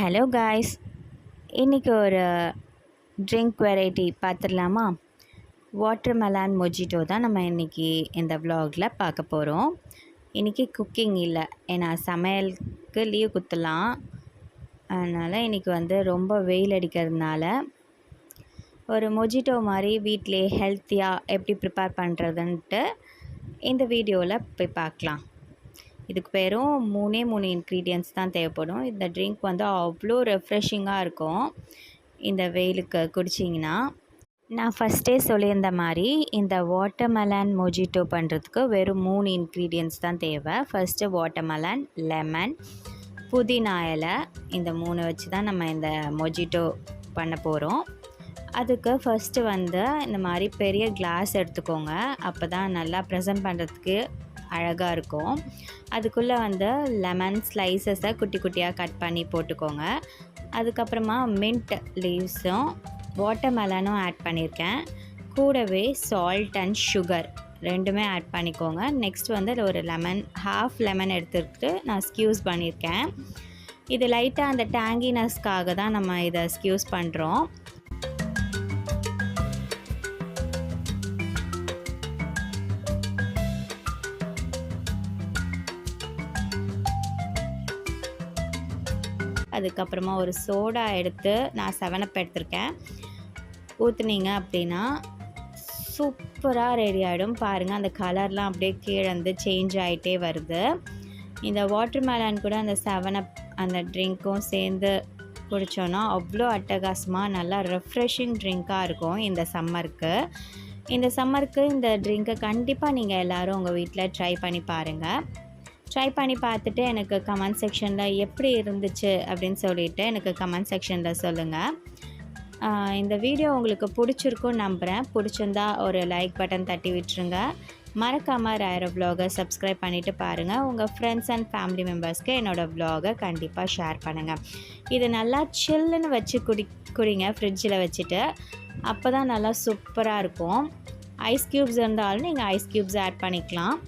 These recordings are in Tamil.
ஹலோ காய்ஸ், இன்றைக்கி ஒரு ட்ரிங்க் வெரைட்டி பார்த்துடலாமா? வாட்டர்மெலான் மொஜிட்டோ தான் நம்ம இன்றைக்கி இந்த vlogல பார்க்க போகிறோம். இன்றைக்கி குக்கிங் இல்லை, ஏன்னா சமையலுக்கு லீவ் குத்தலாம். அதனால் இன்றைக்கி ரொம்ப வெயில் அடிக்கிறதுனால ஒரு மொஜிட்டோ மாதிரி வீட்டிலே ஹெல்த்தியாக எப்படி ப்ரிப்பேர் பண்ணுறதுன்ட்டு இந்த வீடியோவில் போய் பார்க்கலாம். இதுக்கு வெறும் 3 இன்க்ரீடியன்ட்ஸ் தான் தேவைப்படும். இந்த ட்ரிங்க் அவ்வளோ ரெஃப்ரெஷிங்காக இருக்கும். இந்த வெயிலுக்கு குடிச்சிங்கன்னா, நான் ஃபஸ்ட்டே சொல்லியிருந்த மாதிரி இந்த வாட்டர்மெலான் மொஜிட்டோ பண்ணுறதுக்கு வெறும் 3 இன்க்ரீடியன்ட்ஸ் தான் தேவை. ஃபஸ்ட்டு வாட்டர்மெலான், லெமன், புதினா இலை, இந்த 3 வச்சு தான் நம்ம இந்த மொஜிட்டோ பண்ண போகிறோம். அதுக்கு ஃபஸ்ட்டு இந்த மாதிரி பெரிய கிளாஸ் எடுத்துக்கோங்க. அப்போ தான் நல்லா ப்ரெசென்ட் பண்ணுறதுக்கு அழகாக இருக்கும். அதுக்குள்ளே லெமன் ஸ்லைசஸை குட்டி குட்டியாக கட் பண்ணி போட்டுக்கோங்க. அதுக்கப்புறமா மின்ட் லீவ்ஸும் வாட்டர்மெலனும் ஆட் பண்ணியிருக்கேன். கூடவே சால்ட் அண்ட் சுகர் ரெண்டுமே ஆட் பண்ணிக்கோங்க. நெக்ஸ்ட் அதில் ஒரு ஹாஃப் லெமன் எடுத்துக்கிட்டு நான் ஸ்க்யூஸ் பண்ணியிருக்கேன். இது லைட்டாக அந்த டேங்கினஸ்க்காக தான் நம்ம இதை ஸ்க்யூஸ் பண்ணுறோம். அதுக்கப்புறமா ஒரு சோடா எடுத்து நான் 7up எடுத்திருக்கேன். ஊற்றுனீங்க அப்படின்னா சூப்பராக ரெடி ஆகிடும். பாருங்கள், அந்த கலர்லாம் அப்படியே கீழே சேஞ்ச் ஆகிட்டே வருது. இந்த வாட்டர்மெலான் கூட அந்த 7up அந்த ட்ரிங்க்கும் சேர்ந்து குடித்தோன்னா அவ்வளோ அட்டகாசமாக நல்லா ரெஃப்ரெஷிங் ட்ரிங்காக இருக்கும். இந்த சம்மருக்கு இந்த ட்ரிங்க்கை கண்டிப்பாக நீங்கள் எல்லோரும் உங்கள் வீட்டில் ட்ரை பண்ணி பாருங்கள். ட்ரை பண்ணி பார்த்துட்டு எனக்கு கமெண்ட் செக்ஷனில் எப்படி இருந்துச்சு அப்படின்னு சொல்லிவிட்டு எனக்கு கமெண்ட் செக்ஷனில் சொல்லுங்கள். இந்த வீடியோ உங்களுக்கு பிடிச்சிருக்குன்னு நம்புகிறேன். பிடிச்சிருந்தா ஒரு லைக் பட்டன் தட்டி விட்டுருங்க. மறக்காமல் ராயரோ vlog-ஐ சப்ஸ்கிரைப் பண்ணிவிட்டு பாருங்கள். உங்கள் ஃப்ரெண்ட்ஸ் அண்ட் ஃபேமிலி மெம்பர்ஸ்க்கு என்னோடய vlog-ஐ கண்டிப்பாக ஷேர் பண்ணுங்கள். இது நல்லா சில்லுன்னு வச்சு குடிங்க ஃப்ரிட்ஜில் வச்சுட்டு. அப்போ தான் நல்லா சூப்பராக இருக்கும். ஐஸ் க்யூப்ஸ் இருந்தாலும் நீங்கள் ஐஸ் க்யூப்ஸ் ஆட் பண்ணிக்கலாம்.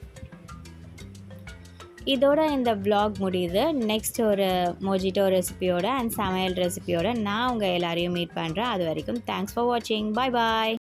இதோட இந்த vlog முடியுது. நெக்ஸ்ட் ஒரு மொஜிட்டோ ரெசிபியோட அண்ட் சமையல் ரெசிபியோட நான் உங்கள் எல்லாரையும் மீட் பண்ணுறேன். அது வரைக்கும் தேங்க்ஸ் ஃபார் வாட்சிங். பாய் பாய்.